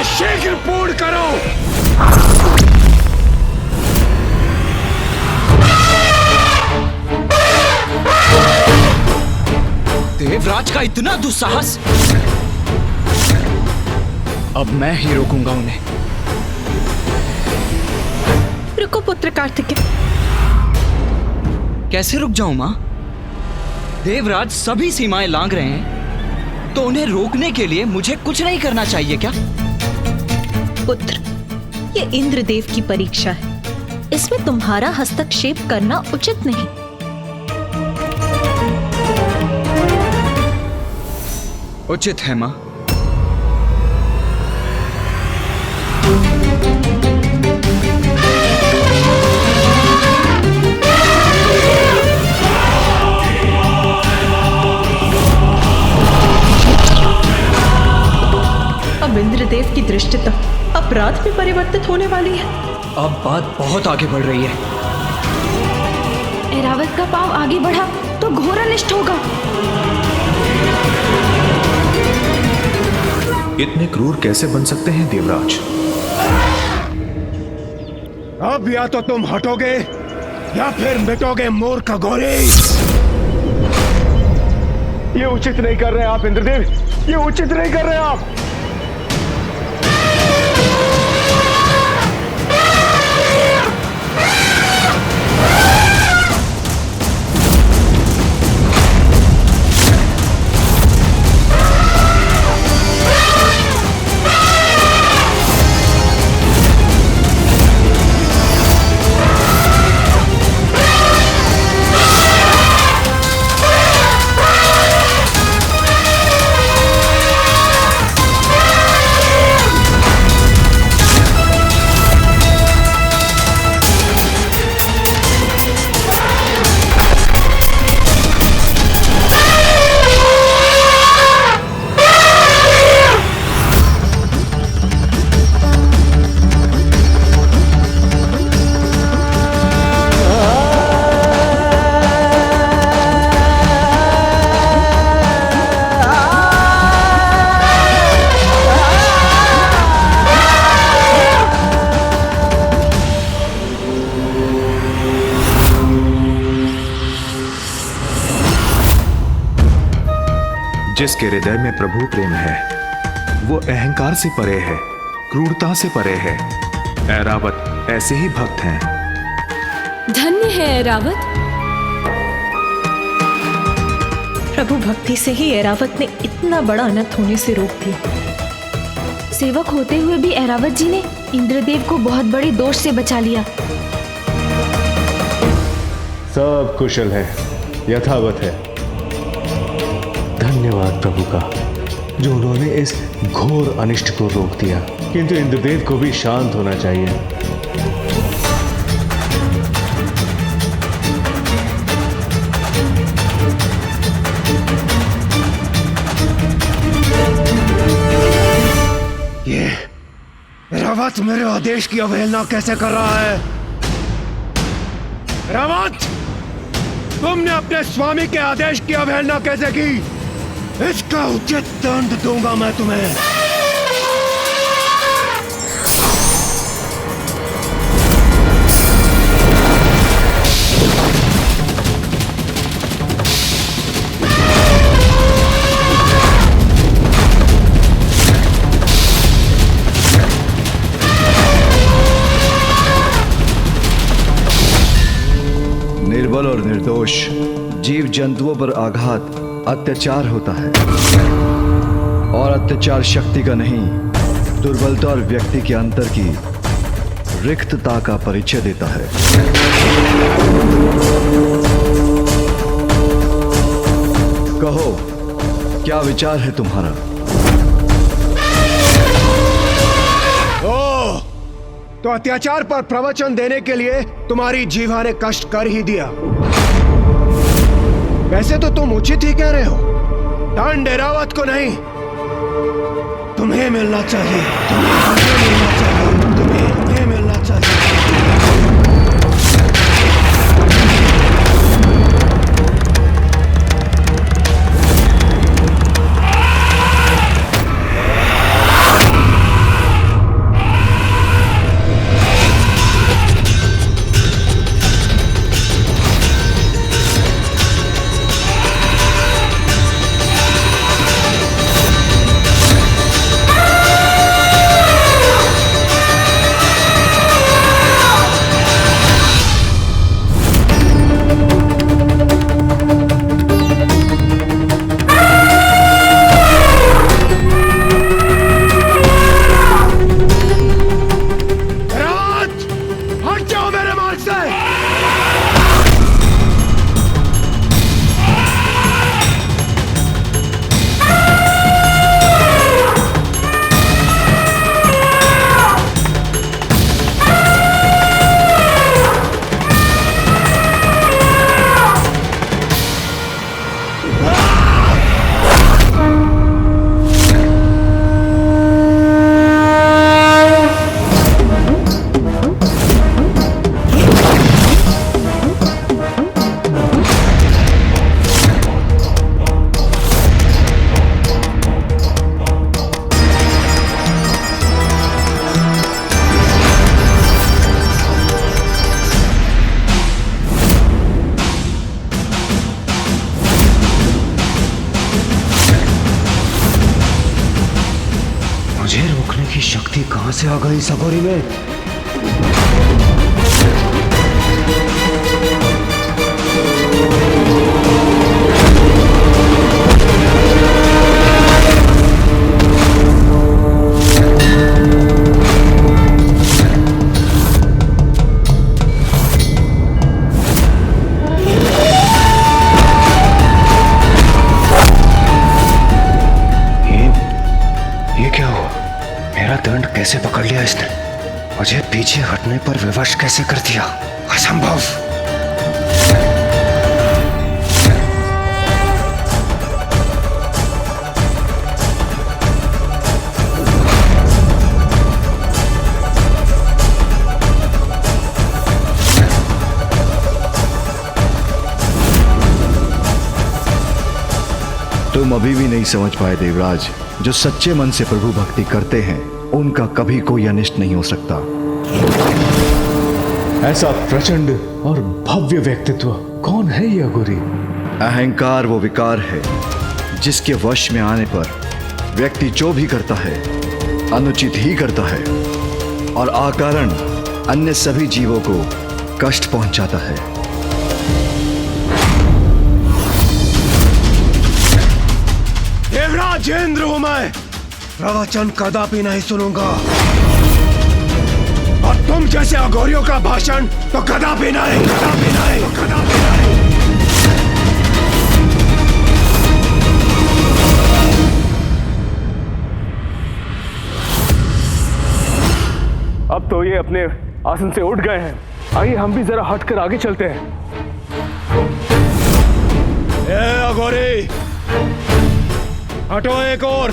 इच्छा शीघ्र पूर्ण करो। देवराज का इतना दुस्साहस! अब मैं ही रोकूंगा उन्हें। रुको पुत्र कार्तिकेय। कैसे रुक जाऊं मां? देवराज सभी सीमाएं लांघ रहे हैं, तो उन्हें रोकने के लिए मुझे कुछ नहीं करना चाहिए क्या? पुत्र, ये इंद्रदेव की परीक्षा है, इसमें तुम्हारा हस्तक्षेप करना उचित नहीं। उचित है मां। अब इंद्रदेव की दृष्टता अपराध में परिवर्तित होने वाली है। अब बात बहुत आगे बढ़ रही है। ऐरावत का पांव आगे बढ़ा तो घोर अनिष्ट होगा। इतने क्रूर कैसे बन सकते हैं देवराज? अब या तो तुम हटोगे या फिर मिटोगे मूर्ख घोरी। ये उचित नहीं कर रहे आप इंद्रदेव, ये उचित नहीं कर रहे आप। जिसके हृदय में प्रभु प्रेम है वो अहंकार से परे है, क्रूरता से परे है। ऐरावत ऐसे ही भक्त हैं। धन्य है ऐरावत। प्रभु भक्ति से ही ऐरावत ने इतना बड़ा अनर्थ होने से रोक दिया। सेवक होते हुए भी ऐरावत जी ने इंद्रदेव को बहुत बड़े दोष से बचा लिया। सब कुशल है, यथावत है। धन्यवाद प्रभु का, जो उन्होंने इस घोर अनिष्ट को रोक दिया। किंतु इंद्रदेव को भी शांत होना चाहिए। ये रावत मेरे आदेश की अवहेलना कैसे कर रहा है? रावत, तुमने अपने स्वामी के आदेश की अवहेलना कैसे की? इसका उचित दंड दूंगा मैं तुम्हें। निर्बल और निर्दोष जीव जंतुओं पर आघात अत्याचार होता है, और अत्याचार शक्ति का नहीं, दुर्बलता और व्यक्ति के अंतर की रिक्तता का परिचय देता है। कहो, क्या विचार है तुम्हारा? ओह, तो अत्याचार पर प्रवचन देने के लिए तुम्हारी जीवा ने कष्ट कर ही दिया। वैसे तो तुम उचित ही कह रहे हो। दंड ऐरावत को नहीं, तुम्हें मिलना चाहिए। तुम्हें मिलना चाहिए। तुम्हें मिलना चाहिए। शक्ति कहां से आ गई इस अघोरी में? दंड कैसे पकड़ लिया इसने? मुझे पीछे हटने पर विवश कैसे कर दिया? असंभव। तुम अभी भी नहीं समझ पाए देवराज, जो सच्चे मन से प्रभु भक्ति करते हैं उनका कभी कोई अनिष्ट नहीं हो सकता। ऐसा प्रचंड और भव्य व्यक्तित्व कौन है ये अघोरी? अहंकार वो विकार है जिसके वश में आने पर व्यक्ति जो भी करता है अनुचित ही करता है और अकारण अन्य सभी जीवों को कष्ट पहुंचाता है। देवराज इंद्र हूं मैं, प्रवचन कदापि नहीं सुनूंगा और तुम जैसे अघोरियों का भाषण तो कदापि नहीं, कदापि नहीं, कदापि नहीं। अब तो ये अपने आसन से उठ गए हैं। आइए हम भी जरा हटकर आगे चलते हैं। ए अघोरी, हटो एक और।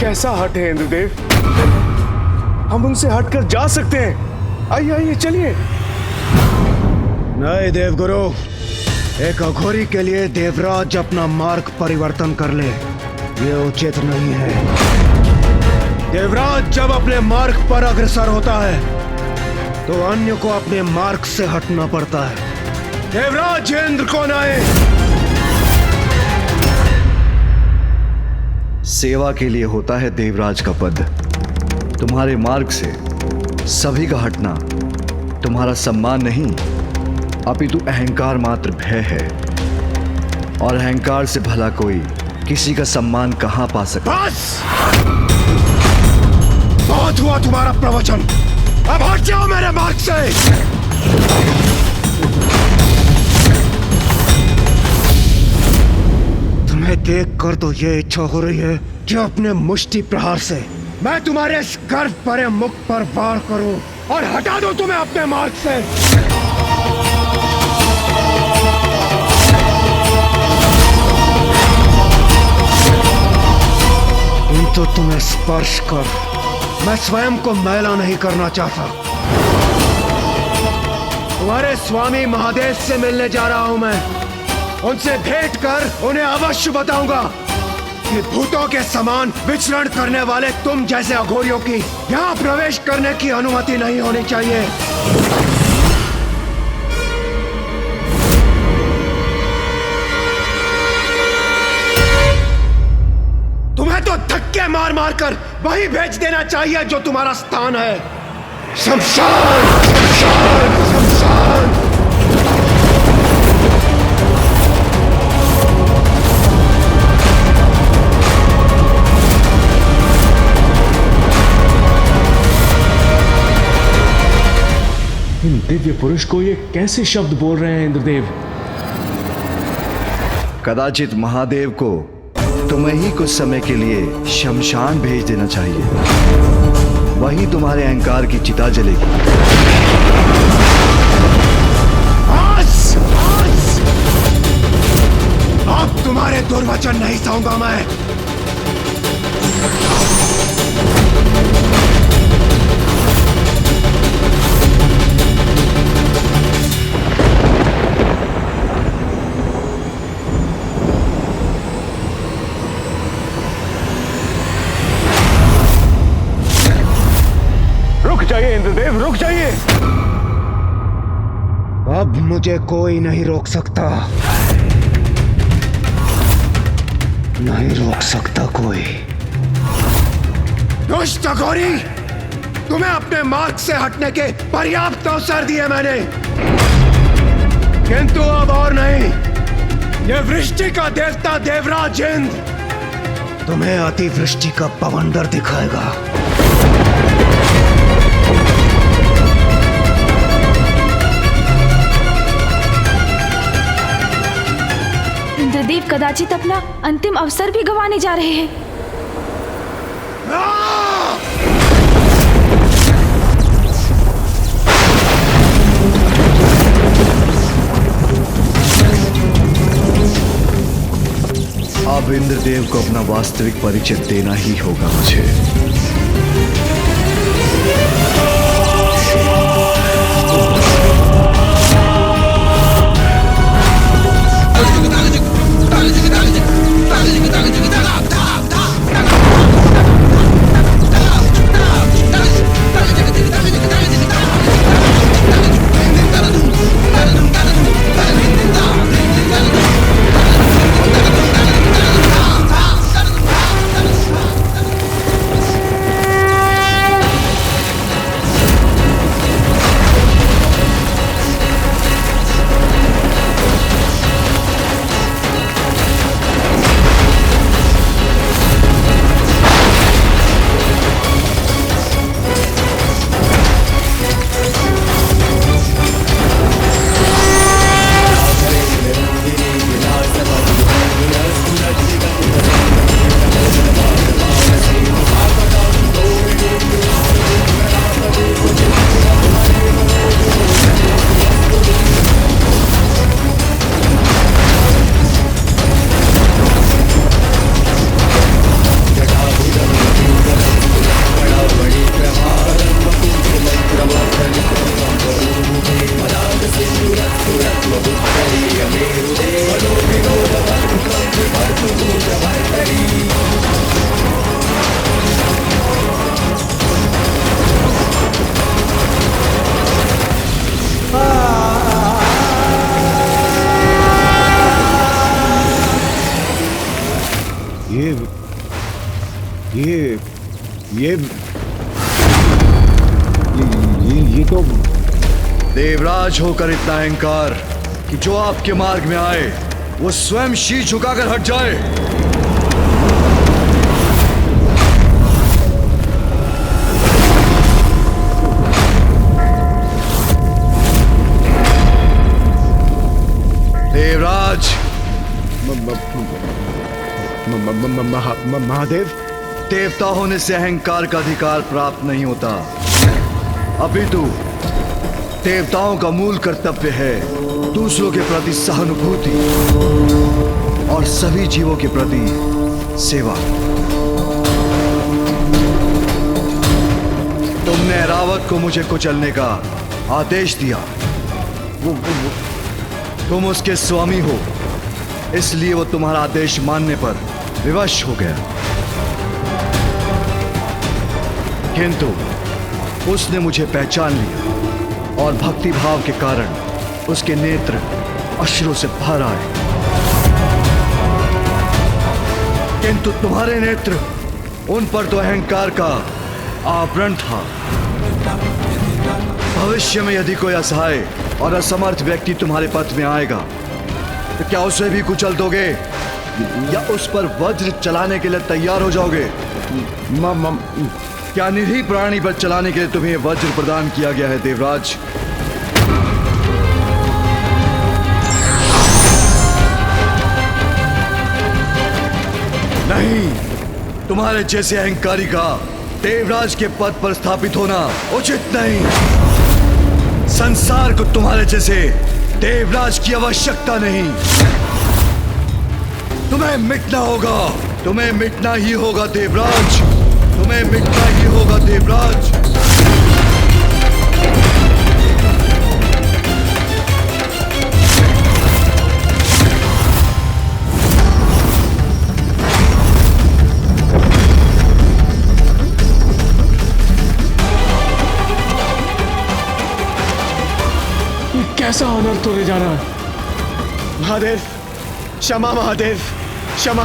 कैसा हटे इंद्रदेव? हम उनसे हटकर जा सकते हैं। आइए आइए चलिए। नहीं देवगुरु, एक अघोरी के लिए देवराज अपना मार्ग परिवर्तन कर ले, ये उचित नहीं है। देवराज जब अपने मार्ग पर अग्रसर होता है तो अन्य को अपने मार्ग से हटना पड़ता है। देवराज इंद्र कौन आए? सेवा के लिए होता है देवराज का पद। तुम्हारे मार्ग से सभी का हटना तुम्हारा सम्मान नहीं, अपितु अहंकार मात्र भय है और अहंकार से भला कोई किसी का सम्मान कहां पा सकता? बस, बहुत हुआ तुम्हारा प्रवचन, अब हट जाओ मेरे मार्ग से। तुम्हें देखकर तो ये इच्छा हो रही है कि अपने मुष्टि प्रहार से मैं तुम्हारे इस गर्व भरे मुख पर वार करूं और हटा दूं तुम्हें अपने मार्ग से। किंतु तुम्हें स्पर्श कर मैं स्वयं को मैला नहीं करना चाहता। तुम्हारे स्वामी महादेव से मिलने जा रहा हूं मैं। उनसे भेंट कर उन्हें अवश्य बताऊंगा कि भूतों के समान विचरण करने वाले तुम जैसे अघोरियों की यहां प्रवेश करने की अनुमति नहीं होनी चाहिए। तुम्हें तो धक्के मार मार कर वही भेज देना चाहिए जो तुम्हारा स्थान है, शमशान, शमशान, शमशान। इन दिव्य पुरुष को ये कैसे शब्द बोल रहे हैं इंद्रदेव? कदाचित महादेव को तुम्हें ही कुछ समय के लिए शमशान भेज देना चाहिए, वही तुम्हारे अहंकार की चिता जलेगी। अब तुम्हारे दुर्वचन नहीं सहूंगा मैं। रुक जाइए इंद्रदेव, रुक जाइए। अब मुझे कोई नहीं रोक सकता, नहीं रोक सकता कोई। दुष्ट अघोरी, तुम्हें अपने मार्ग से हटने के पर्याप्त अवसर दिए मैंने, किंतु अब और नहीं। ये वृष्टि का देवता देवराज इंद्र तुम्हें अतिवृष्टि का बवंडर दिखाएगा। इंद्रदेव कदाचित अपना अंतिम अवसर भी गंवाने जा रहे हैं। अब इंद्रदेव को अपना वास्तविक परिचय देना ही होगा मुझे। ये तो देवराज होकर इतना अहंकार कि जो आपके मार्ग में आए वो स्वयं शीश झुकाकर हट जाए। देवराज, महादेव, देवता होने से अहंकार का अधिकार प्राप्त नहीं होता, अपितु देवताओं का मूल कर्तव्य है दूसरों के प्रति सहानुभूति और सभी जीवों के प्रति सेवा। तुमने ऐरावत को मुझे कुचलने का आदेश दिया। तुम उसके स्वामी हो, इसलिए वो तुम्हारा आदेश मानने पर विवश हो गया, किंतु उसने मुझे पहचान लिया और भक्ति भाव के कारण उसके नेत्र अश्रु से भर आए, किंतु तुम्हारे नेत्र, उन पर तो अहंकार का आवरण था। भविष्य में यदि कोई असहाय और असमर्थ व्यक्ति तुम्हारे पथ में आएगा तो क्या उसे भी कुचल दोगे या उस पर वज्र चलाने के लिए तैयार हो जाओगे? क्या निरीह प्राणी पर चलाने के लिए तुम्हें वज्र प्रदान किया गया है देवराज? नहीं, तुम्हारे जैसे अहंकारी का देवराज के पद पर स्थापित होना उचित नहीं। संसार को तुम्हारे जैसे देवराज की आवश्यकता नहीं। तुम्हें मिटना होगा, तुम्हें मिटना ही होगा देवराज, तुम्हें मिटना ही होगा देवराज। कैसा ऑनर तोड़े जा रहा है? महादेव, क्षमा महादेव, क्षमा।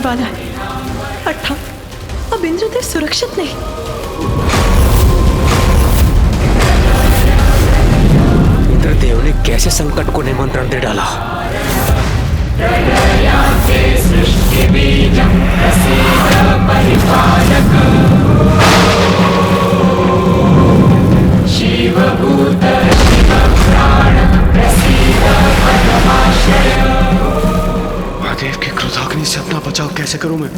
वाला है। अर्थात अब इंद्रदेव सुरक्षित नहीं। इंद्रदेव ने कैसे संकट को निमंत्रण दे डाला? महादेव की क्रोधाग्नि से अपना बचाव कैसे करूं मैं?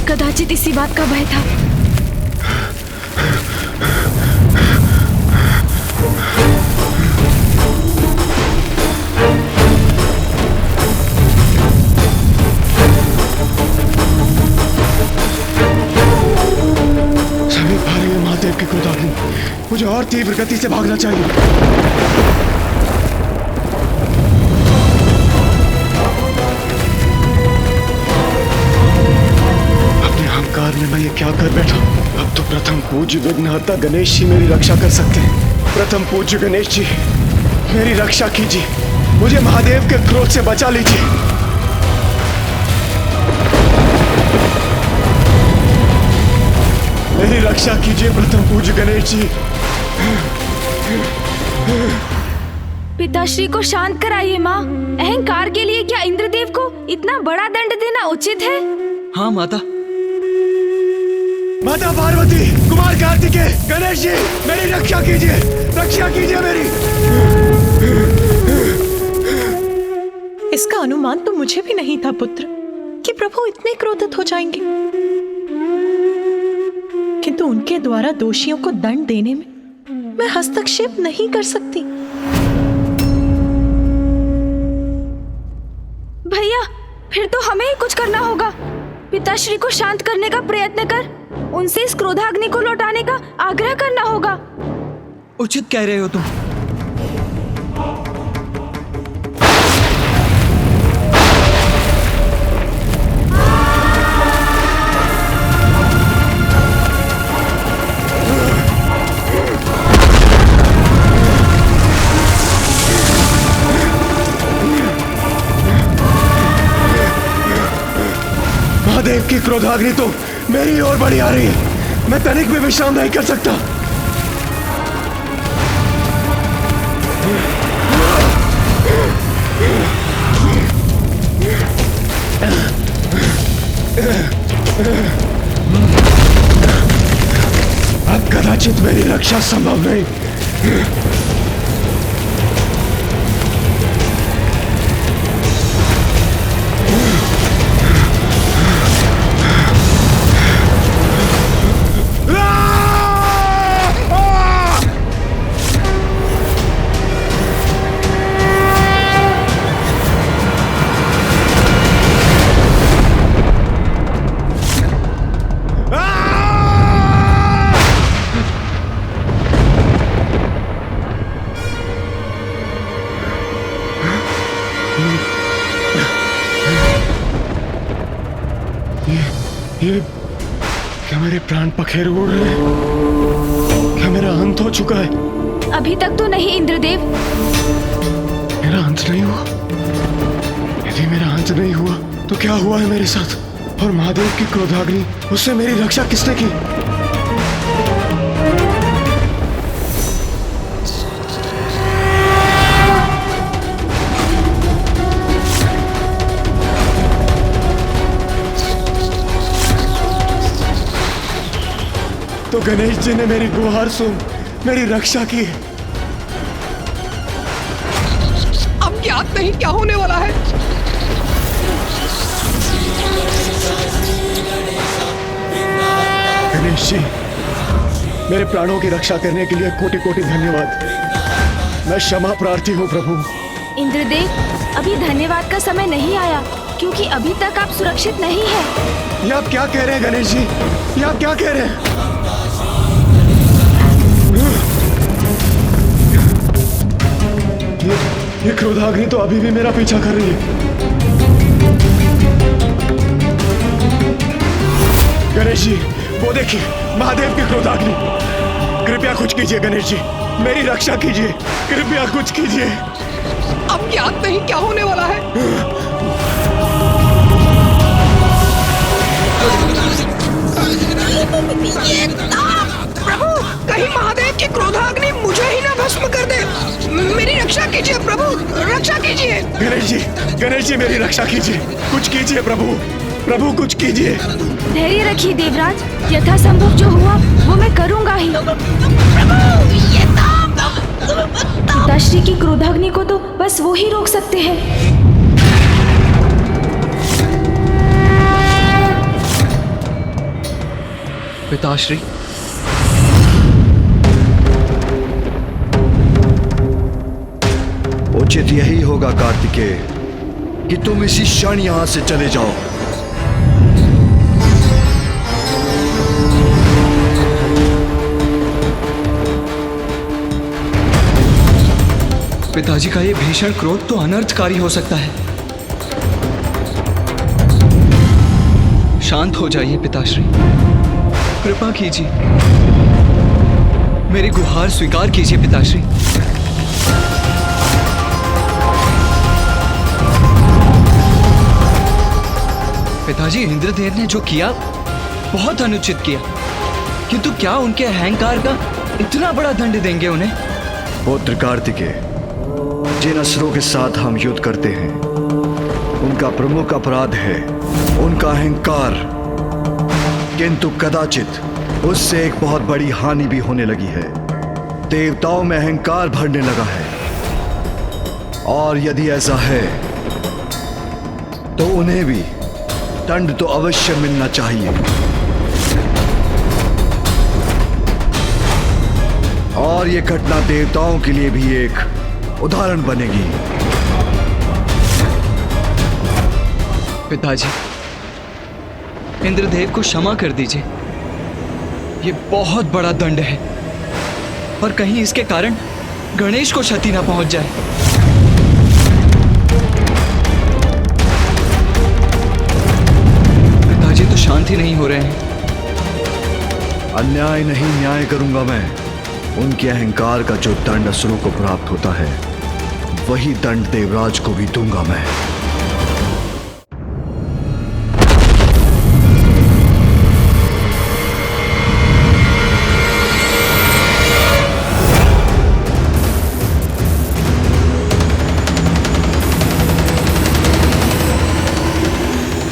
कदाचित इसी बात का भय था। सभी पा रही है महादेव की क्रोधाग्नि। मुझे और तीव्र गति से भागना चाहिए। अहंकार में मैं ये क्या कर बैठा? अब तो प्रथम पूज्य विघ्नहर्ता गणेश जी मेरी रक्षा कर सकते हैं। प्रथम पूज्य गणेश जी मेरी रक्षा कीजिए, मुझे महादेव के क्रोध से बचा लीजिए। मेरी रक्षा कीजिए प्रथम पूज्य गणेश जी। पिताश्री को शांत कराइए माँ। अहंकार के लिए क्या इंद्रदेव को इतना बड़ा दंड देना उचित है? हाँ माता। माता पार्वती, कुमार कार्तिकेय, गणेश जी मेरी रक्षा कीजिए, रक्षा कीजिए मेरी। इसका अनुमान तो मुझे भी नहीं था पुत्र कि प्रभु इतने क्रोधित हो जाएंगे, किंतु उनके द्वारा दोषियों को दंड देने में मैं हस्तक्षेप नहीं कर सकती। भैया, फिर तो हमें ही कुछ करना होगा। पिताश्री को शांत करने का प्रयत्न कर, उनसे इस क्रोधाग्नि को लौटाने का आग्रह करना होगा। उचित कह रहे हो तुम। महादेव की क्रोधाग्नि तो मेरी ओर बढ़ी आ रही है। मैं तनिक भी विश्राम नहीं कर सकता। अब कदाचित मेरी रक्षा संभव नहीं। ये क्या मेरे प्राण पखेरु उड़ रहे हैं? क्या मेरा अंत हो चुका है? अभी तक तो नहीं इंद्रदेव। मेरा अंत नहीं हुआ? यदि मेरा अंत नहीं हुआ तो क्या हुआ है मेरे साथ? और महादेव की क्रोधाग्नि, उससे मेरी रक्षा किसने की? तो गणेश जी ने मेरी गुहार सुन मेरी रक्षा की। अब ज्ञात नहीं क्या होने वाला है। गणेश जी, मेरे प्राणों की रक्षा करने के लिए कोटि कोटि धन्यवाद। मैं क्षमा प्रार्थी हूँ प्रभु। इंद्रदेव, अभी धन्यवाद का समय नहीं आया, क्योंकि अभी तक आप सुरक्षित नहीं हैं। ये आप क्या कह रहे हैं गणेश जी? ये आप क्या कह रहे हैं? ये क्रोधाग्नि तो अभी भी मेरा पीछा कर रही है। गणेश जी, वो देखिए, महादेव की क्रोधाग्नि। कृपया कुछ कीजिए गणेश जी, मेरी रक्षा कीजिए, कृपया कुछ कीजिए। अब ज्ञात नहीं क्या होने वाला है। प्रभु, कहीं महादेव की क्रोधाग्नि मुझे ही ना भस्म कर दे। मेरी रक्षा कीजिए प्रभु, रक्षा कीजिए। गणेश जी मेरी रक्षा कीजिए, कुछ कीजिए प्रभु, प्रभु कुछ कीजिए। धैर्य रखिए देवराज, यथासंभव जो हुआ वो मैं करूंगा ही। पिताश्री की क्रोधाग्नि को तो बस वो ही रोक सकते हैं। पिताश्री, उचित यही होगा कार्तिकेय कि तुम इसी क्षण यहां से चले जाओ। पिताजी का ये भीषण क्रोध तो अनर्थकारी हो सकता है। शांत हो जाइए पिताश्री, कृपा कीजिए, मेरी गुहार स्वीकार कीजिए पिताश्री। पिताजी, इंद्रदेव ने जो किया बहुत अनुचित किया, किंतु क्या उनके अहंकार का इतना बड़ा दंड देंगे उन्हें? पुत्र कार्तिकेय, जिन असुरों के साथ हम युद्ध करते हैं उनका प्रमुख अपराध है उनका अहंकार, किंतु कदाचित उससे एक बहुत बड़ी हानि भी होने लगी है। देवताओं में अहंकार भरने लगा है, और यदि ऐसा है तो उन्हें भी दंड तो अवश्य मिलना चाहिए। और ये घटना देवताओं के लिए भी एक उदाहरण बनेगी। पिताजी, इंद्रदेव को क्षमा कर दीजिए। ये बहुत बड़ा दंड है, और कहीं इसके कारण गणेश को क्षति ना पहुंच जाए। पिताजी तो शांत ही नहीं हो रहे हैं। अन्याय नहीं न्याय करूंगा मैं। उनके अहंकार का जो दंड असुरों को प्राप्त होता है वही दंड देवराज को भी दूंगा मैं।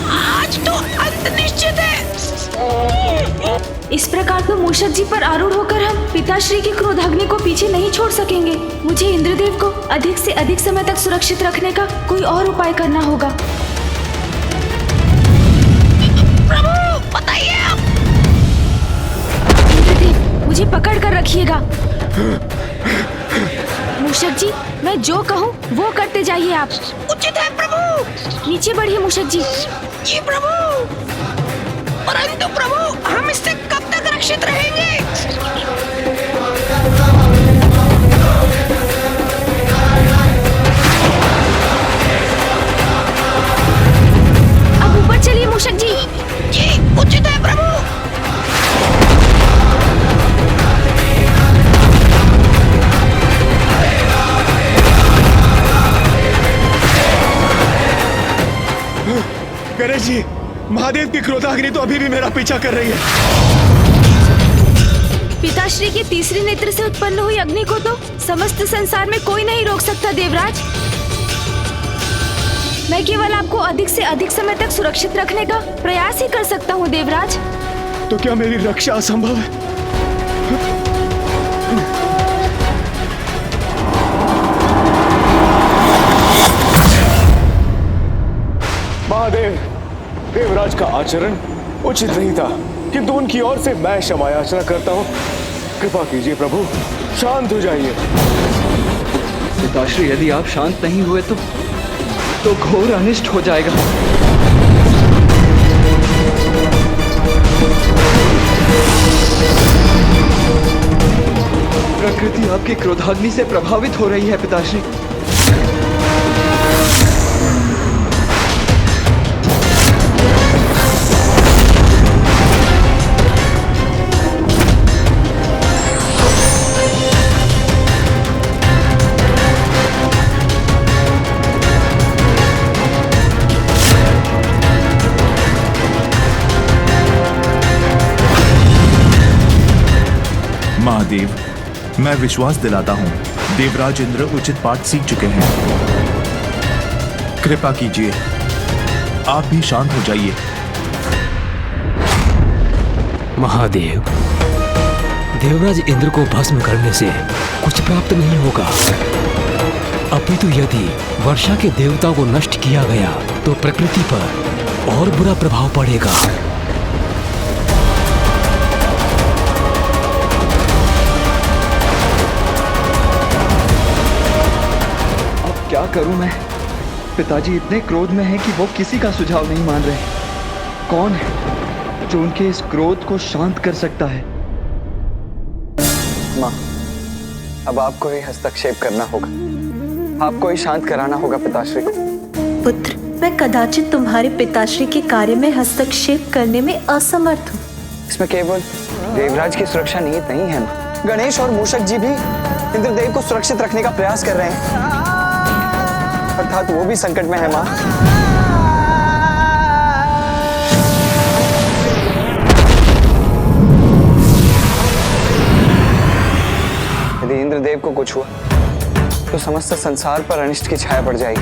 आज तो अंत निश्चित है। इस प्रकार तो मूषक जी पर आरूढ़ होकर हम पिताश्री की क्रोधाग्नि को पीछे नहीं छोड़ सकेंगे। मुझे इंद्रदेव को अधिक से अधिक समय तक सुरक्षित रखने का कोई और उपाय करना होगा। प्रभु बताइए आप। इंद्रदेव, मुझे पकड़ कर रखिएगा। मूषक जी, मैं जो कहूँ वो करते जाइए आप। उचित है प्रभु। नीचे बढ़िए मूषक जी। जी प्रभु। परंतु प्रभु, हम इससे कब तक रक्षित रहेंगे? अब ऊपर चलिए मूषक जी। जी उचित है प्रभु। गणेश जी, महादेव की क्रोधाग्नि तो अभी भी मेरा पीछा कर रही है। पिताश्री के तीसरे नेत्र से उत्पन्न हुई अग्नि को तो समस्त संसार में कोई नहीं रोक सकता देवराज। मैं केवल आपको अधिक से अधिक समय तक सुरक्षित रखने का प्रयास ही कर सकता हूँ देवराज। तो क्या मेरी रक्षा असंभव है? महादेव, देवराज का आचरण उचित नहीं था। किंतु उनकी ओर से मैं क्षमा याचना करता हूँ। कृपा कीजिए प्रभु, शांत हो जाइए। पिताश्री, यदि आप शांत नहीं हुए तो घोर अनिष्ट हो जाएगा। प्रकृति आपकी क्रोधाग्नि से प्रभावित हो रही है पिताश्री। महादेव, मैं विश्वास दिलाता हूँ देवराज इंद्र उचित पाठ सीख चुके हैं। कृपा कीजिए, आप भी शांत हो जाइए। महादेव, देवराज इंद्र को भस्म करने से कुछ प्राप्त नहीं होगा, अपितु यदि वर्षा के देवता को नष्ट किया गया तो प्रकृति पर और बुरा प्रभाव पड़ेगा। क्या करूं मैं? पिताजी इतने क्रोध में हैं कि वो किसी का सुझाव नहीं मान रहे। कौन है जो उनके इस क्रोध को शांत कर सकता है? माँ, अब आपको ही हस्तक्षेप करना होगा, आपको ही शांत कराना होगा पिताश्री को। पुत्र, मैं कदाचित तुम्हारे पिताश्री के कार्य में हस्तक्षेप करने में असमर्थ हूँ। इसमें केवल देवराज की सुरक्षा निहित नहीं है माँ। गणेश और मूषक जी भी इंद्रदेव को सुरक्षित रखने का प्रयास कर रहे हैं, अर्थात वो भी संकट में है माँ। यदि इंद्रदेव को कुछ हुआ तो समस्त संसार पर अनिष्ट की छाया पड़ जाएगी।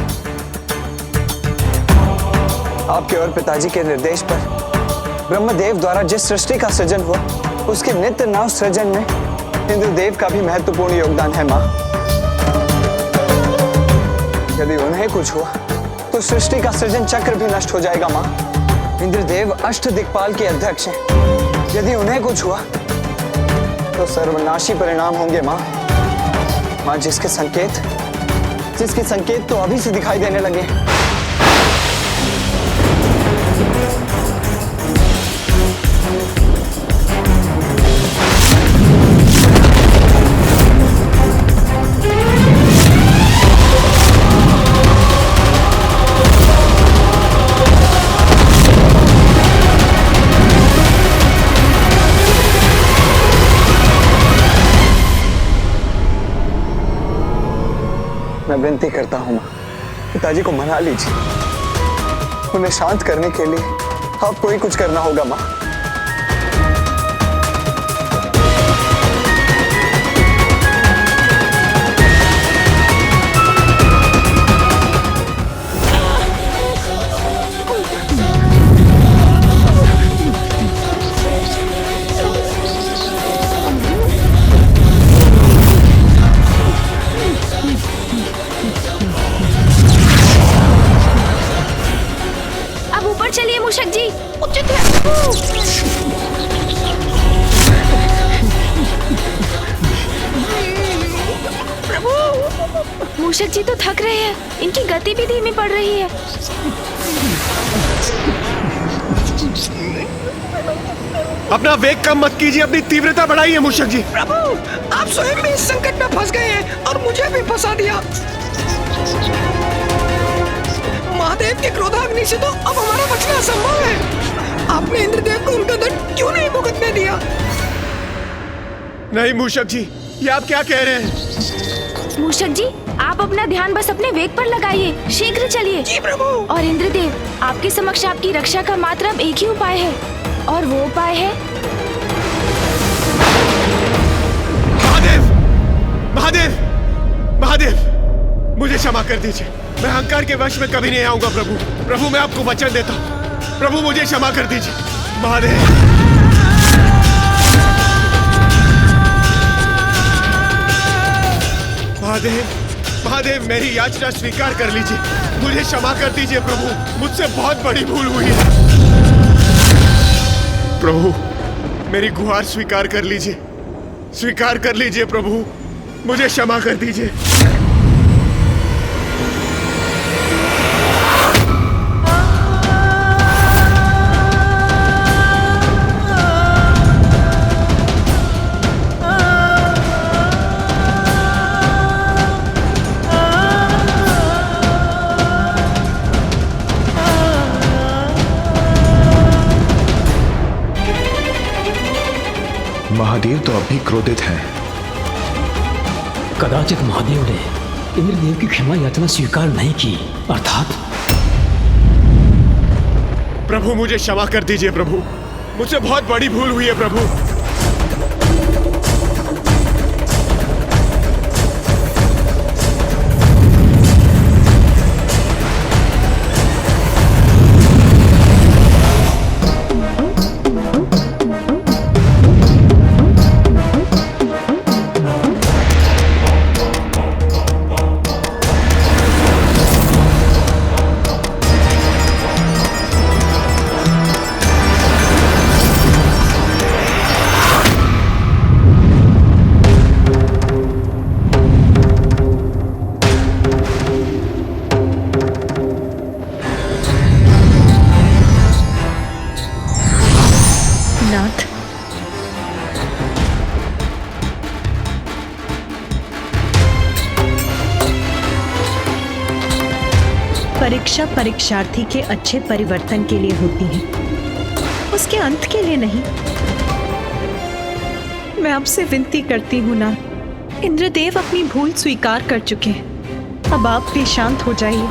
आपके और पिताजी के निर्देश पर ब्रह्मदेव द्वारा जिस सृष्टि का सृजन हुआ, उसके नित्य नव सृजन में इंद्रदेव का भी महत्वपूर्ण योगदान है माँ। यदि उन्हें कुछ हुआ तो सृष्टि का सृजन चक्र भी नष्ट हो जाएगा माँ। इंद्रदेव अष्ट दिक्पाल के अध्यक्ष हैं, यदि उन्हें कुछ हुआ तो सर्वनाशी परिणाम होंगे माँ। माँ, जिसके संकेत तो अभी से दिखाई देने लगे। मैं विनती करता हूँ माँ, पिताजी को मना लीजिए। उन्हें शांत करने के लिए आपको ही कुछ करना होगा माँ। चलिए मूषक जी, उचित है। प्रभु, मूषक जी तो थक रहे हैं, इनकी गति भी धीमी पड़ रही है। अपना वेग कम मत कीजिए, अपनी तीव्रता बढ़ाइए मूषक जी। प्रभु, आप स्वयं भी इस संकट में फंस गए हैं और मुझे भी फंसा दिया। महादेव के क्रोधाग्नि से तो अब हमारा बचना असंभव है। आपने इंद्रदेव को उनका दंड क्यों नहीं भुगतने दिया? नहीं मूषक जी, ये आप क्या कह रहे हैं? मूषक जी, आप अपना ध्यान बस अपने वेग पर लगाइए, शीघ्र चलिए। जी प्रभु। और इंद्रदेव, आपके समक्ष आपकी रक्षा का मात्र अब एक ही उपाय है, और वो उपाय है महादेव, महादेव, महादेव, मुझे क्षमा कर दीजिए। मैं अहंकार के वश में कभी नहीं आऊंगा प्रभु। प्रभु, मैं आपको वचन देता हूँ। प्रभु, मुझे क्षमा कर दीजिए। महादेव, महादेव, महादेव, मेरी याचना स्वीकार कर लीजिए। मुझे क्षमा कर दीजिए प्रभु, मुझसे बहुत बड़ी भूल हुई है। प्रभु, मेरी गुहार स्वीकार कर लीजिए, स्वीकार कर लीजिए प्रभु, मुझे क्षमा कर दीजिए। महादेव तो अभी क्रोधित हैं। कदाचित महादेव ने इंद्रदेव की क्षमा याचना स्वीकार नहीं की, अर्थात प्रभु मुझे क्षमा कर दीजिए प्रभु, मुझसे बहुत बड़ी भूल हुई है प्रभु। नाथ, परीक्षा परीक्षार्थी के अच्छे परिवर्तन के लिए होती है, उसके अंत के लिए नहीं। मैं आपसे विनती करती हूँ नाथ, इंद्रदेव अपनी भूल स्वीकार कर चुके हैं, अब आप भी शांत हो जाइए।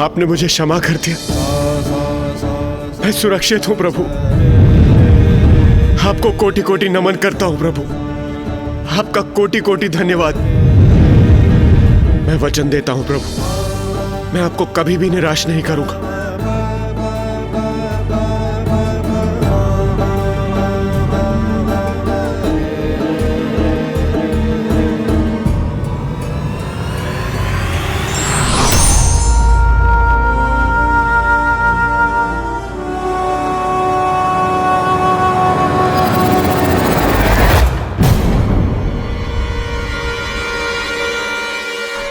आपने मुझे क्षमा कर दिया, मैं सुरक्षित हूं प्रभु। आपको कोटि कोटि नमन करता हूं प्रभु, आपका कोटि कोटि धन्यवाद। मैं वचन देता हूं प्रभु, मैं आपको कभी भी निराश नहीं करूंगा।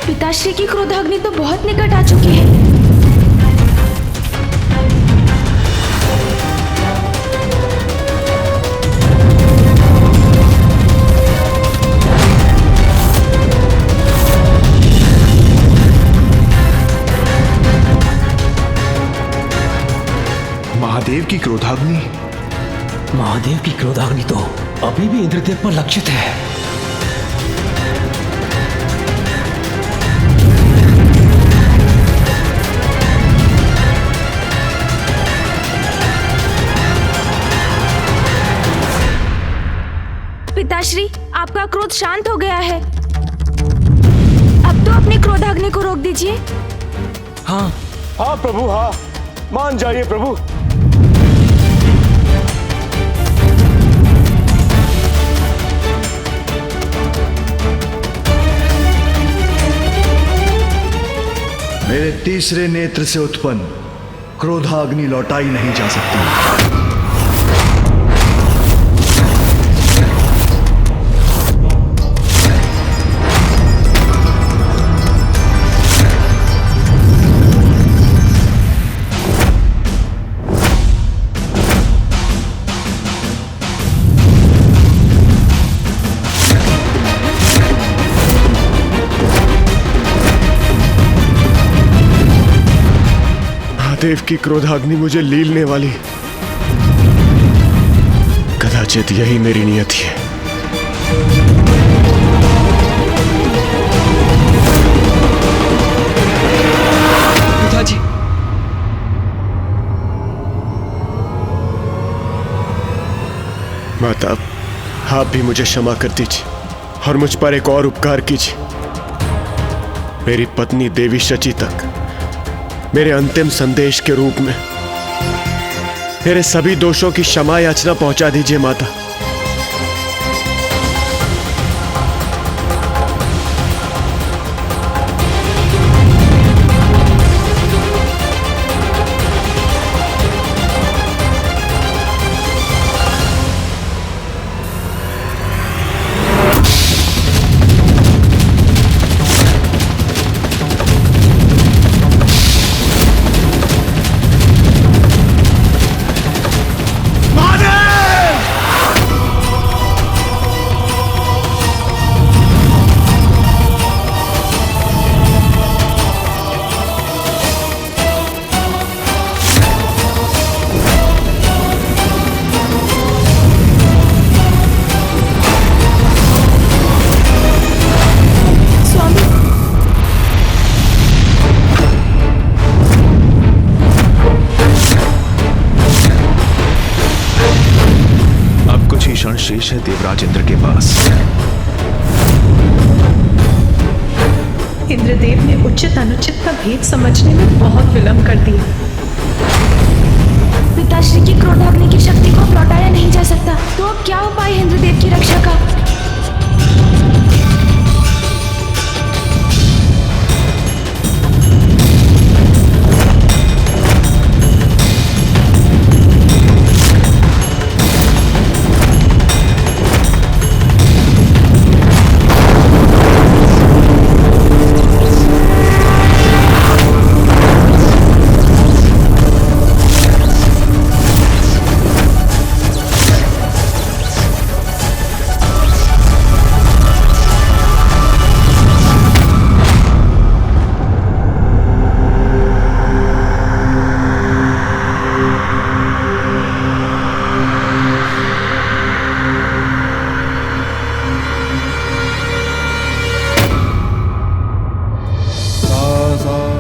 पिताश्री की क्रोधाग्नि तो बहुत निकट आ चुकी है। महादेव की क्रोधाग्नि? महादेव की क्रोधाग्नि तो अभी भी इंद्रदेव पर लक्षित है। पिताश्री, आपका क्रोध शांत हो गया है, अब तो अपनी क्रोधाग्नि को रोक दीजिए। हाँ हाँ प्रभु, हाँ, मान जाइए प्रभु। मेरे तीसरे नेत्र से उत्पन्न क्रोधाग्नि लौटाई नहीं जा सकती। महादेव की क्रोधाग्नि मुझे लीलने वाली, कदाचित यही मेरी नियति है। पिताजी, माता, आप भी मुझे क्षमा कर दीजिए और मुझ पर एक और उपकार कीजिए। मेरी पत्नी देवी शची तक मेरे अंतिम संदेश के रूप में मेरे सभी दोषों की क्षमा याचना पहुंचा दीजिए माता। क्षण शेष है देवराज इंद्र के पास। इंद्रदेव ने उचित अनुचित का भेद समझने में बहुत विलंब कर दिया। पिताश्री की क्रोधाग्नि की शक्ति को लौटाया नहीं जा सकता, तो अब क्या उपाय है इंद्रदेव की रक्षा का?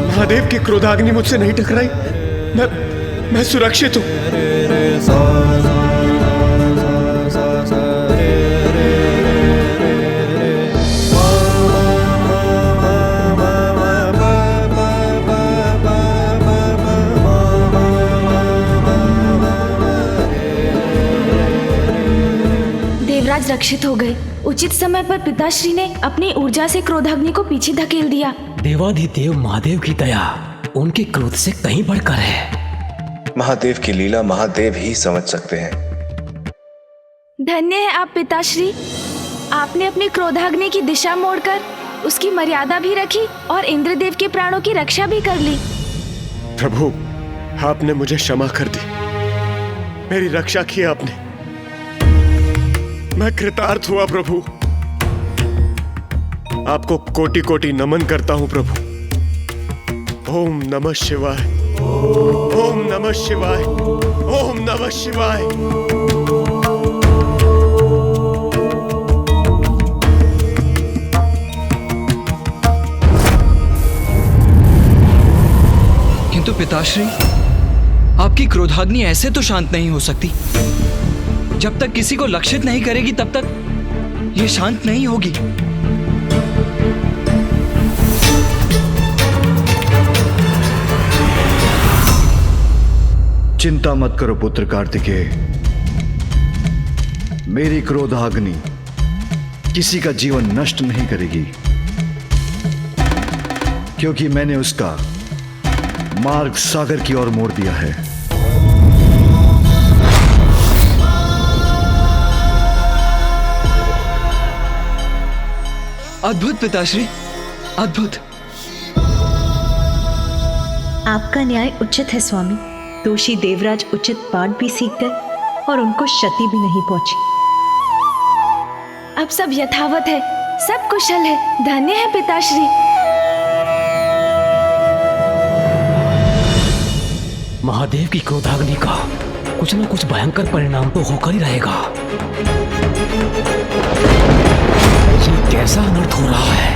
महादेव की क्रोधाग्नि मुझसे नहीं टकराई। मैं सुरक्षित हूं। देवराज रक्षित हो गए। उचित समय पर पिताश्री ने अपनी ऊर्जा से क्रोधाग्नि को पीछे धकेल दिया। देवाधिदेव महादेव की दया उनके क्रोध से कहीं बढ़कर है। महादेव की लीला महादेव ही समझ सकते हैं। धन्य है आप पिताश्री, आपने अपनी क्रोधाग्नि की दिशा मोड़कर उसकी मर्यादा भी रखी और इंद्रदेव के प्राणों की रक्षा भी कर ली। प्रभु, आपने मुझे क्षमा कर दी, मेरी रक्षा की आपने। मैं कृतार्थ हुआ प्रभु। आपको कोटि कोटि नमन करता हूं प्रभु। ओम नमः शिवाय, ओम नमः शिवाय, ओम नमः शिवाय। किंतु पिताश्री, आपकी क्रोधाग्नि ऐसे तो शांत नहीं हो सकती। जब तक किसी को लक्षित नहीं करेगी तब तक ये शांत नहीं होगी। चिंता मत करो पुत्र कार्तिकेय, मेरी क्रोधाग्नि किसी का जीवन नष्ट नहीं करेगी, क्योंकि मैंने उसका मार्ग सागर की ओर मोड़ दिया है। अद्भुत पिताश्री, अद्भुत। आपका न्याय उचित है स्वामी। दोषी देवराज उचित पाठ भी सीख गए और उनको क्षति भी नहीं पहुंची। अब सब यथावत है, सब कुशल है। धन्य है पिताश्री। महादेव की क्रोधाग्नि का कुछ न कुछ भयंकर परिणाम तो होकर ही रहेगा। ये कैसा अनर्थ हो रहा है?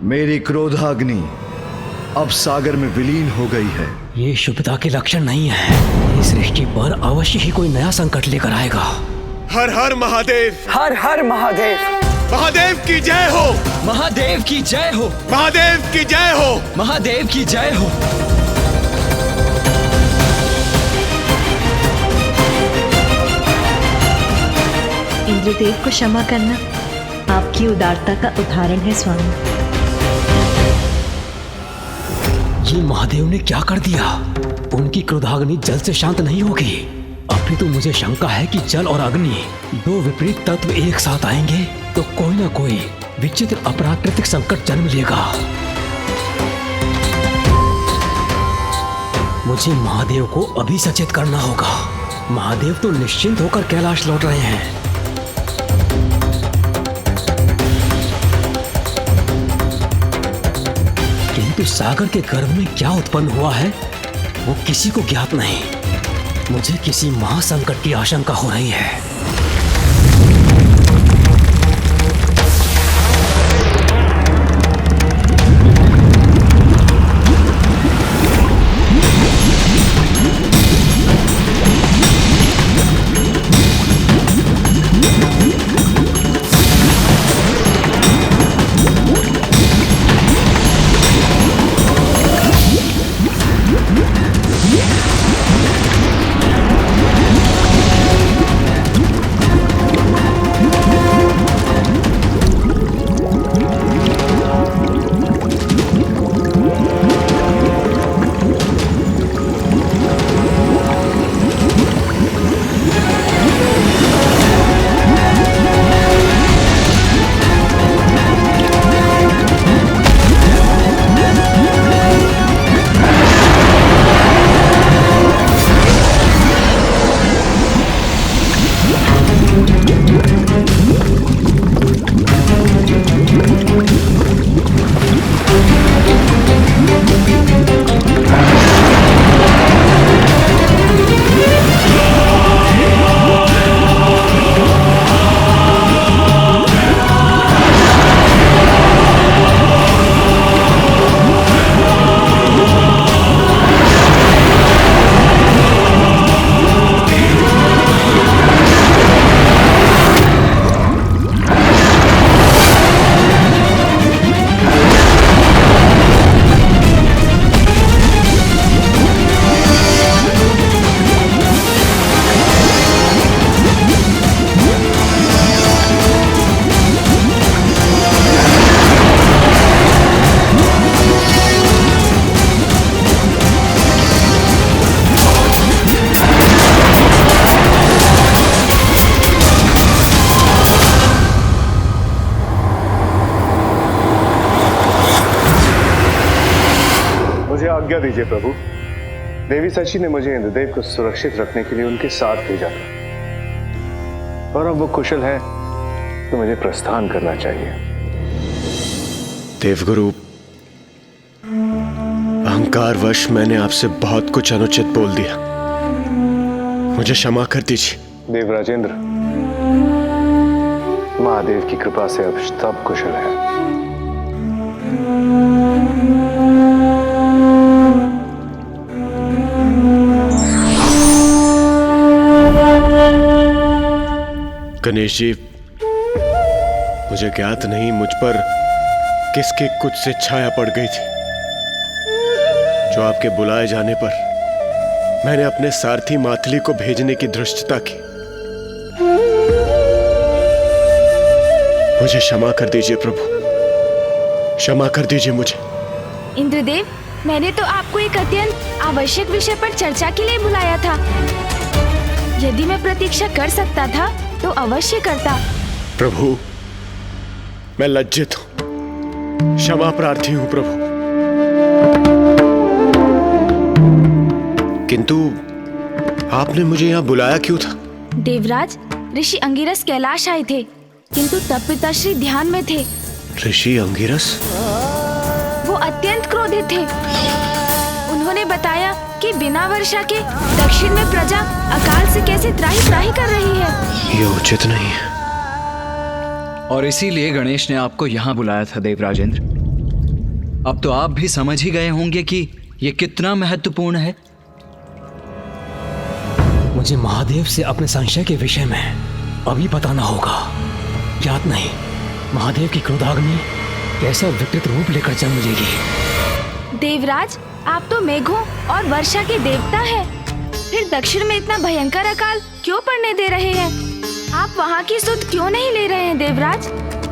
मेरी क्रोधाग्नि अब सागर में विलीन हो गई है। ये शुभता के लक्षण नहीं है। इस सृष्टि पर अवश्य ही कोई नया संकट लेकर आएगा। हर हर महादेव, हर हर महादेव, महादेव की जय हो, महादेव की जय हो, महादेव की जय हो, महादेव की जय हो। इंद्रदेव को क्षमा करना आपकी उदारता का उदाहरण है स्वामी। ये महादेव ने क्या कर दिया? उनकी क्रोधाग्नि जल से शांत नहीं होगी। अभी तो मुझे शंका है कि जल और अग्नि दो विपरीत तत्व एक साथ आएंगे तो कोई ना कोई विचित्र अप्राकृतिक संकट जन्म लेगा। मुझे महादेव को अभी सचेत करना होगा। महादेव तो निश्चिंत होकर कैलाश लौट रहे हैं। किंतु सागर के गर्भ में क्या उत्पन्न हुआ है वो किसी को ज्ञात नहीं। मुझे किसी महासंकट की आशंका हो रही है। आज्ञा दीजिए प्रभु। देवी सची ने मुझे इंद्रदेव को सुरक्षित रखने के लिए उनके साथ भेजा था और अब वो कुशल है तो मुझे प्रस्थान करना चाहिए। देवगुरु, अहंकारवश मैंने आपसे बहुत कुछ अनुचित बोल दिया, मुझे क्षमा कर दीजिए। देवराजेंद्र, महादेव की कृपा से अब सब कुशल है। गणेश जी, मुझे ज्ञात नहीं मुझ पर किसकी कुछ से छाया पड़ गई थी जो आपके बुलाए जाने पर मैंने अपने सारथी माथली को भेजने की धृष्टता की। मुझे क्षमा कर दीजिए प्रभु, क्षमा कर दीजिए मुझे। इंद्रदेव, मैंने तो आपको एक अत्यंत आवश्यक विषय पर चर्चा के लिए बुलाया था। यदि मैं प्रतीक्षा कर सकता था तो अवश्य करता। प्रभु, मैं लज्जित हूं। क्षमा प्रार्थी हूं प्रभु, किंतु आपने मुझे यहाँ बुलाया क्यों था? देवराज, ऋषि अंगिरस कैलाश आए थे, किंतु तब पिताश्री ध्यान में थे। ऋषि अंगिरस? वो अत्यंत क्रोधित थे। उन्होंने बताया कि बिना वर्षा के दक्षिण में प्रजा अकाल से कैसे त्राही त्राही कर रही है। ये उचित नहीं है। और इसीलिए गणेश ने आपको यहाँ बुलाया था देवराजेंद्र। अब तो आप भी समझ ही गए होंगे कि ये कितना महत्वपूर्ण है। मुझे महादेव से अपने संशय के विषय में अभी बताना होगा। याद नहीं, महादेव की क्रोधाग्नि कैसा विकृत रूप लेकर जन्म लेगी। देवराज, आप तो मेघों और वर्षा के देवता हैं। फिर दक्षिण में इतना भयंकर अकाल क्यों पड़ने दे रहे हैं? आप वहाँ की सुध क्यों नहीं ले रहे हैं देवराज?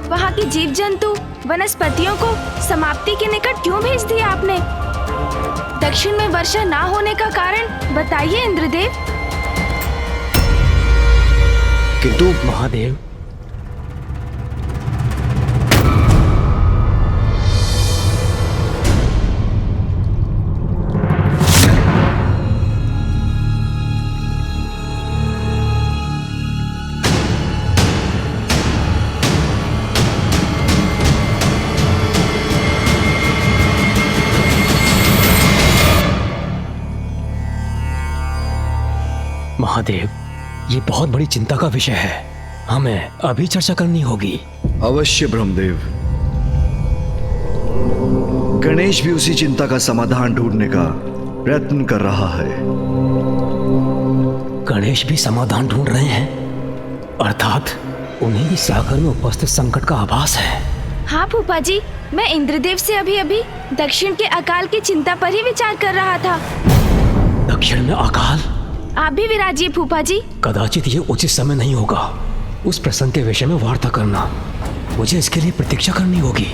वहाँ की जीव जंतु वनस्पतियों को समाप्ति के निकट क्यों भेज दिया आपने? दक्षिण में वर्षा ना होने का कारण बताइए इंद्रदेव। किंतु महादेव, महादेव, ये बहुत बड़ी चिंता का विषय है। हमें अभी चर्चा करनी होगी। अवश्य ब्रह्मदेव। गणेश भी उसी चिंता का समाधान ढूंढने का प्रयत्न कर रहा है। गणेश भी समाधान ढूंढ रहे हैं, अर्थात उन्हें भी सागर में उपस्थित संकट का आभास है। हाँ फूफा जी, मैं इंद्रदेव से अभी दक्षिण के अकाल की चिंता पर ही विचार कर रहा था। दक्षिण में अकाल? आप भी विराजिए फूफा जी। कदाचित ये उचित समय नहीं होगा उस प्रसंग के विषय में वार्ता करना। मुझे इसके लिए प्रतीक्षा करनी होगी।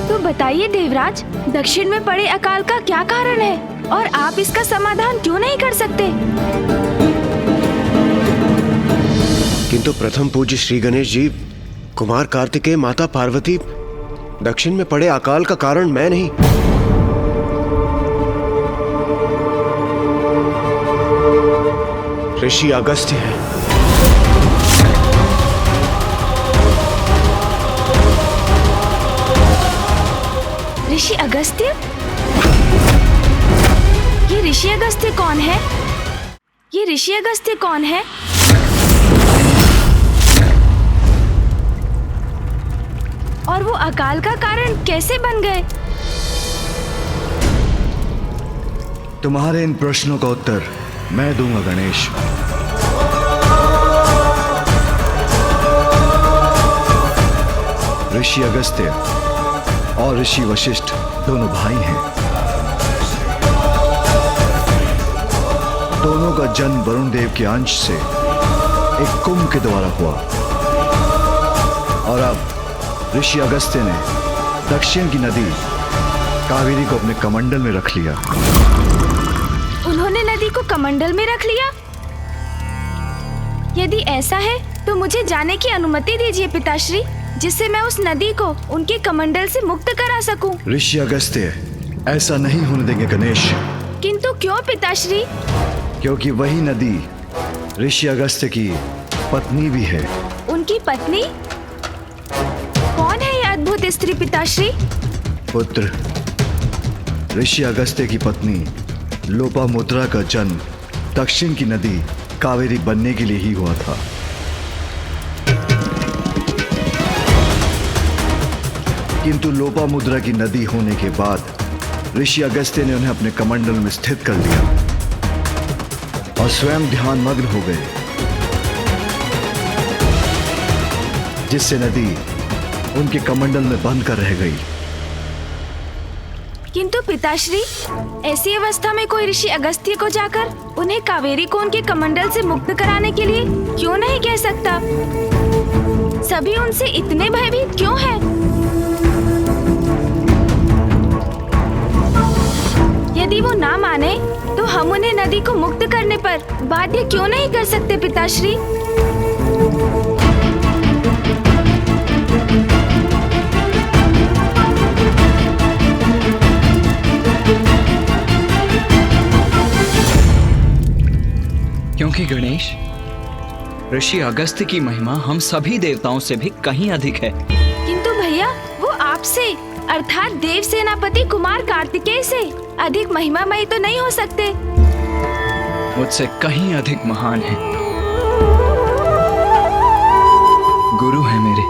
तो बताइए देवराज, दक्षिण में पड़े अकाल का क्या कारण है और आप इसका समाधान क्यों नहीं कर सकते? किंतु प्रथम पूज्य श्री गणेश जी, कुमार कार्तिकेय, माता पार्वती, दक्षिण में पड़े अकाल का कारण मैं नहीं। ऋषि अगस्त्य है। ऋषि अगस्त्य? ये ऋषि अगस्त्य कौन है? ये ऋषि अगस्त्य कौन है? और वो अकाल का कारण कैसे बन गए? तुम्हारे इन प्रश्नों का उत्तर मैं दूंगा गणेश। ऋषि अगस्त्य और ऋषि वशिष्ठ दोनों भाई हैं। दोनों का जन्म वरुण देव के अंश से एक कुंभ के द्वारा हुआ और अब ऋषि अगस्त्य ने दक्षिण की नदी कावेरी को अपने कमंडल में रख लिया। उन्होंने नदी को कमंडल में रख लिया? यदि ऐसा है तो मुझे जाने की अनुमति दीजिए पिताश्री, जिससे मैं उस नदी को उनके कमंडल से मुक्त करा सकूं। ऋषि अगस्त्य ऐसा नहीं होने देंगे गणेश। किंतु क्यों पिताश्री? क्योंकि वही नदी ऋषि अगस्त्य की पत्नी भी है। उनकी पत्नी? कौन है यह अद्भुत स्त्री पिताश्री? पुत्र, ऋषि अगस्त्य की पत्नी लोपामुद्रा का जन्म दक्षिण की नदी कावेरी बनने के लिए ही हुआ था। किंतु लोपामुद्रा की नदी होने के बाद ऋषि अगस्त्य ने उन्हें अपने कमंडल में स्थित कर लिया और स्वयं ध्यान मग्न हो गए, जिससे नदी उनके कमंडल में बंद कर रह गई। किंतु पिताश्री, ऐसी अवस्था में कोई ऋषि अगस्त्य को जाकर उन्हें कावेरी को उनके कमंडल से मुक्त कराने के लिए क्यों नहीं कह सकता? सभी उनसे इतने भयभीत क्यों हैं? यदि वो ना माने तो हम उन्हें नदी सेनापति को मुक्त करने पर बाध्य क्यों नहीं कर सकते पिताश्री? क्योंकि गणेश, ऋषि अगस्त्य की महिमा हम सभी देवताओं से भी कहीं अधिक है। किंतु भैया, वो आपसे अर्थात देव सेनापति कुमार कार्तिकेय से अधिक महिमामयी तो नहीं हो सकते। मुझसे कहीं अधिक महान है, गुरु है मेरे।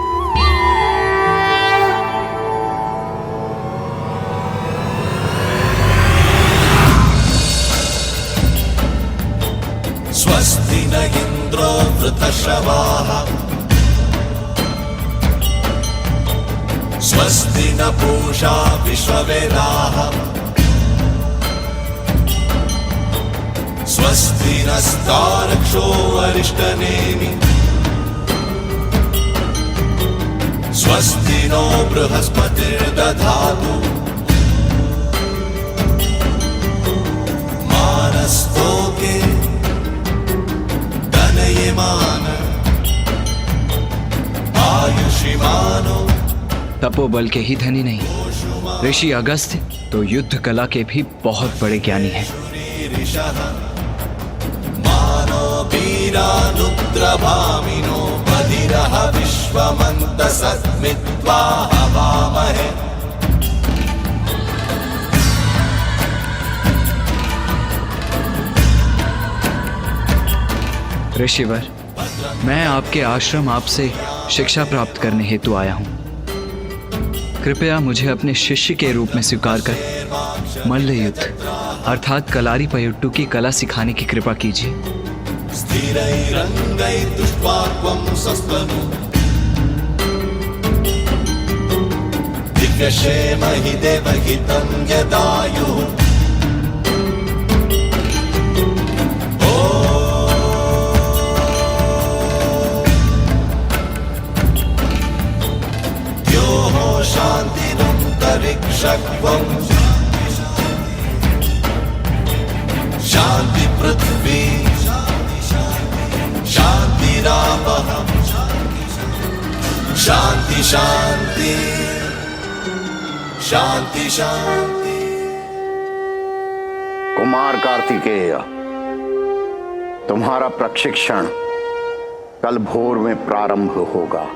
स्वस्ति न इंद्रो वृतश्रवाः स्वस्ति न पूषा विश्ववेदाः स्वस्ति नस्तार्क्ष्यो अरिष्टनेमि स्वस्ति नो बृहस्पतिर्दधातु मानस्तोके धनयमान आयुष्मानो। तपोबल के ही धनी नहीं, ऋषि अगस्त्य तो युद्ध कला के भी बहुत बड़े ज्ञानी हैं। मानो वीरानुद्रभामिनो बधिरः विश्वमन्तसस्मित्वा हवामहे। ऋषिवर, मैं आपके आश्रम आपसे शिक्षा प्राप्त करने हेतु आया हूँ। कृपया मुझे अपने शिष्य के रूप में स्वीकार कर मल्ल युद्ध अर्थात कलारी पयट्टू की कला सिखाने की कृपा कीजिए। दिव्यक्षेमहि देवहितं यदायुः शांतिरन्तरिक्षं शांति पृथ्वी शांतिरापः शांति शांति शांति शांति। कुमार कार्तिकेय, तुम्हारा प्रशिक्षण कल भोर में प्रारंभ होगा।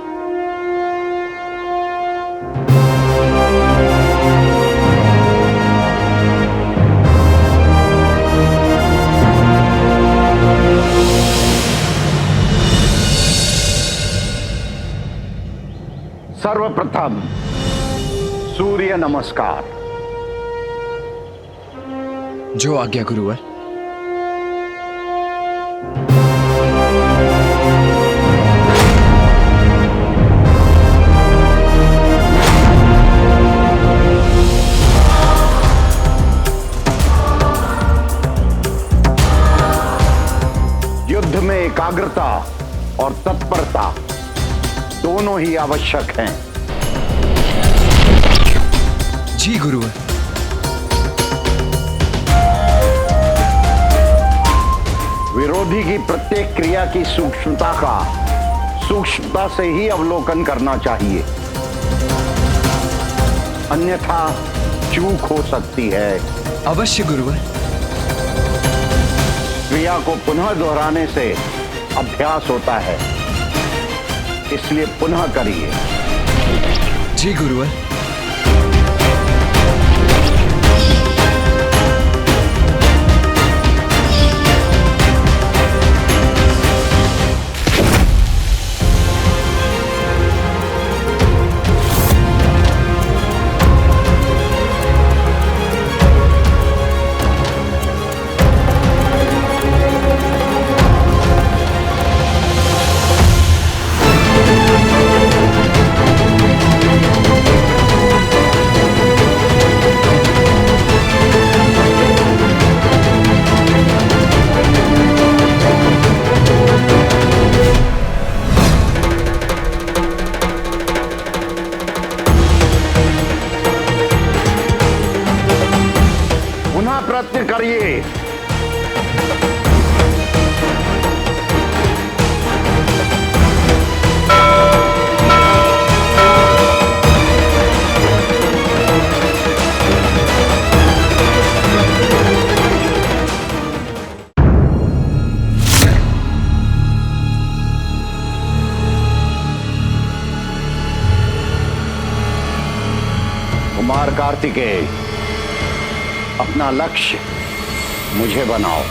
सर्वप्रथम सूर्य नमस्कार। जो आज्ञा गुरुवर। युद्ध में एकाग्रता और तत्परता दोनों ही आवश्यक हैं। जी गुरुवर। विरोधी की प्रत्येक क्रिया की सूक्ष्मता का सूक्ष्मता से ही अवलोकन करना चाहिए, अन्यथा चूक हो सकती है। अवश्य गुरुवर। क्रिया को पुनः दोहराने से अभ्यास होता है, इसलिए पुनः करिए। जी गुरुवर। प्रयत्न करिए। कुमार कार्तिकेय, अपना लक्ष्य मुझे बनाओ।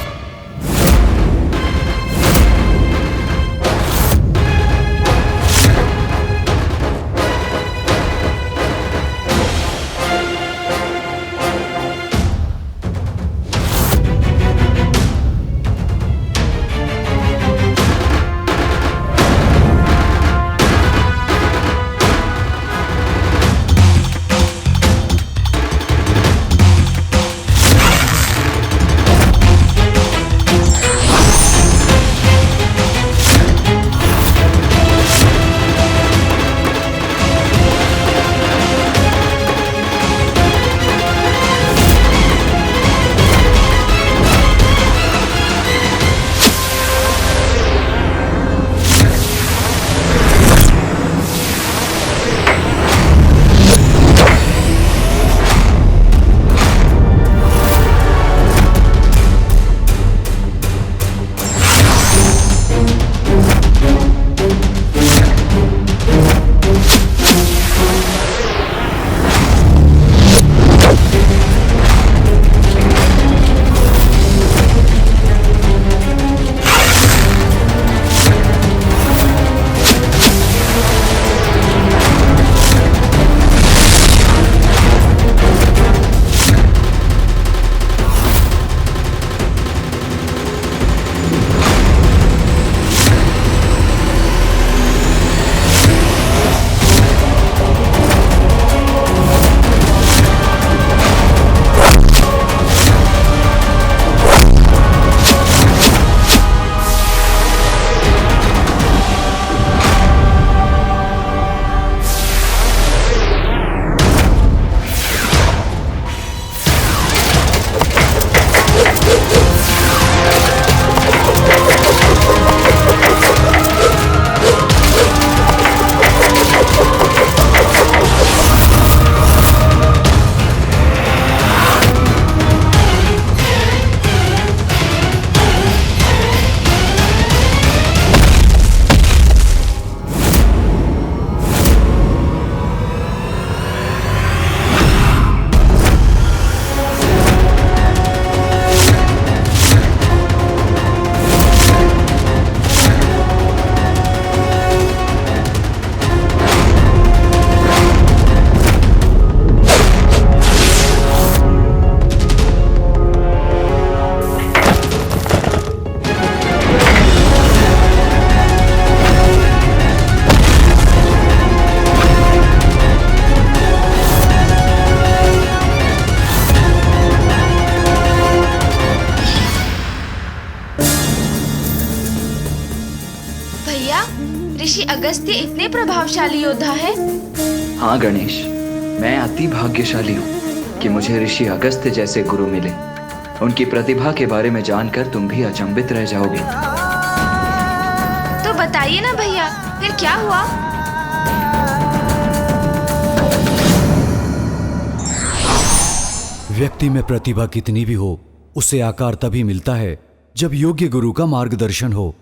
ऋषि अगस्त्य इतने प्रभावशाली योद्धा है? हाँ गणेश, मैं अति भाग्यशाली हूँ कि मुझे ऋषि अगस्त्य जैसे गुरु मिले। उनकी प्रतिभा के बारे में जानकर तुम भी अचंभित रह जाओगे। तो बताइए ना भैया, फिर क्या हुआ? व्यक्ति में प्रतिभा कितनी भी हो, उसे आकार तभी मिलता है जब योग्य गुरु का मार्गदर्शन हो।